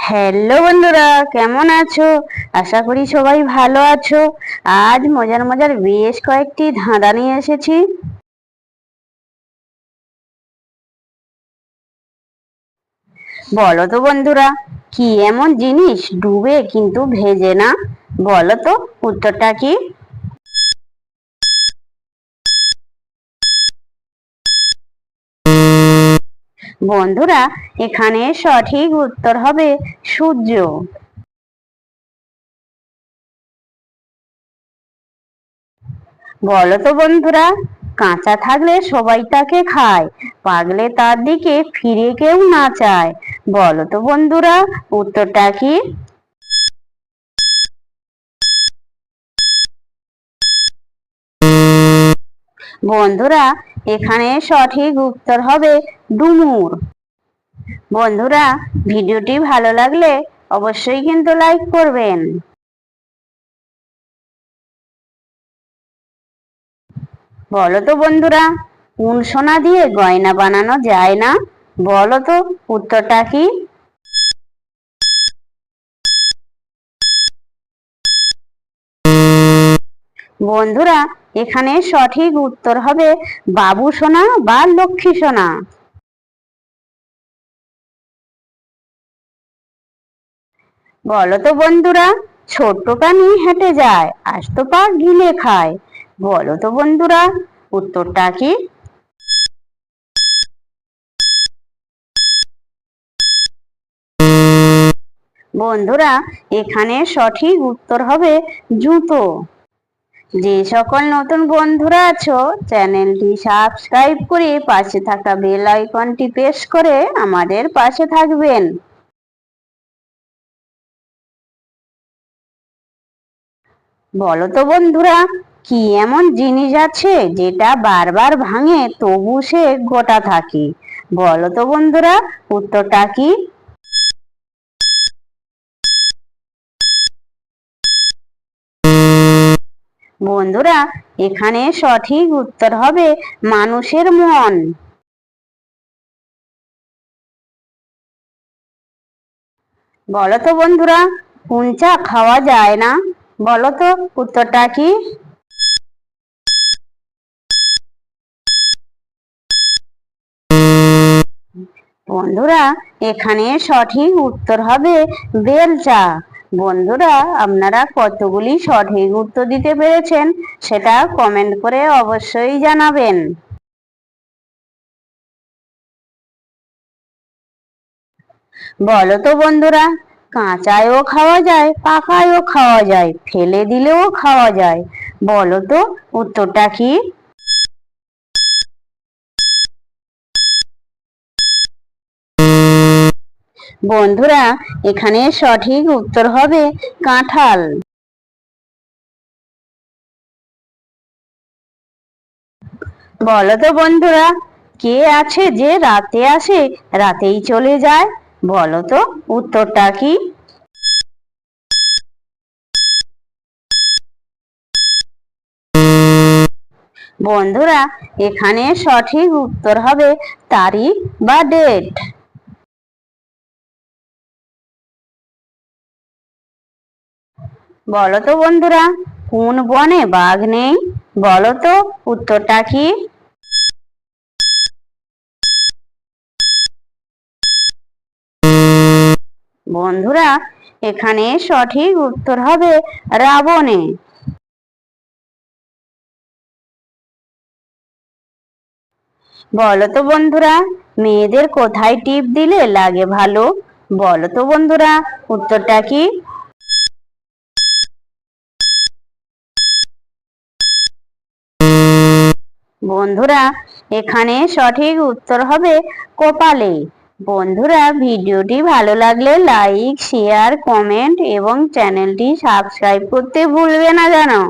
Hello বন্ধুরা, কেমন আছো? আশা করি সবাই ভালো আছো। আজ মজার মজার বেশ কয়েকটি ধাঁধা নিয়ে এসেছি। বলো তো বন্ধুরা, কি এমন জিনিস ডুবে কিন্তু ভেজে না? বলো তো উত্তরটা কি? বন্ধুরা, এখানে সঠিক উত্তর হবে সূর্য। বলো তো বন্ধুরা, কাঁচা থাকলে সবাই তাকে খায়, পাগলে তার দিকে ফিরে কেউ না চায়। বলো তো বন্ধুরা, উত্তরটা কি? বন্ধুরা, এখানে সঠিক উত্তর হবে ডুমুর। বন্ধুরা, ভিডিওটি ভালো লাগলে অবশ্যই কিন্তু লাইক করবেন। বলো তো বন্ধুরা, কোন সোনা দিয়ে গয়না বানানো যায় না? বলো তো উত্তরটা কি? বন্ধুরা, এখানে সঠিক উত্তর হবে বাবু সোনা বা লক্ষ্মী সোনা। বলো তো বন্ধুরা, ছোট্ট প্রাণী হেঁটে যায়, আস্ত পা গিলে খায়। বলো তো বন্ধুরা, উত্তরটা কি? বন্ধুরা, এখানে সঠিক উত্তর হবে জুতো। যে সকল নতুন বন্ধুরা আছো, চ্যানেলটি সাবস্ক্রাইব করে পাশে থাকা বেল আইকনটি প্রেস করে আমাদের পাশে থাকবেন। বলো তো বন্ধুরা, কি এমন জিনিস আছে যেটা বারবার ভাঙে তবু সে গোটা থাকে? বলো তো বন্ধুরা, উত্তরটা কি? বন্ধুরা, এখানে সঠিক উত্তর হবে মানুষের মন। বলো তো বন্ধুরা, কোন চা খাওয়া যায় না? বলো তো উত্তরটা কি? বন্ধুরা, এখানে সঠিক উত্তর হবে বেল চা। বন্ধুরা, আপনারা কতগুলি সঠিক উত্তর দিতে পেরেছেন সেটা কমেন্ট করে অবশ্যই জানাবেন। বলো তো বন্ধুরা, কাঁচায়ও খাওয়া যায়, পাকায়ও খাওয়া যায়, ফেলে দিলেও খাওয়া যায়। বলো তো উত্তরটা কি? বন্ধুরা, এখানে সঠিক উত্তর হবে কাঁঠাল। বলো তো বন্ধুরা, কে আছে যে রাতে আসে রাতেই চলে যায়? বলো তো উত্তরটা কি? বন্ধুরা, এখানে সঠিক উত্তর হবে তারিখ বা ডেট। বলো তো বন্ধুরা, কোন বনে বাঘ নেই? বলো তো উত্তরটা কি? বন্ধুরা, এখানে সঠিক উত্তর হবে রাবণে। বলো তো বন্ধুরা, মেয়েদের কোথায় টিপ দিলে লাগে ভালো? বলো তো বন্ধুরা, উত্তরটা কি? বন্ধুরা, এখানে সঠিক উত্তর হবে কপালে। বন্ধুরা, ভিডিওটি ভালো লাগলে লাইক, শেয়ার, কমেন্ট এবং চ্যানেলটি সাবস্ক্রাইব করতে ভুলবে না জানো।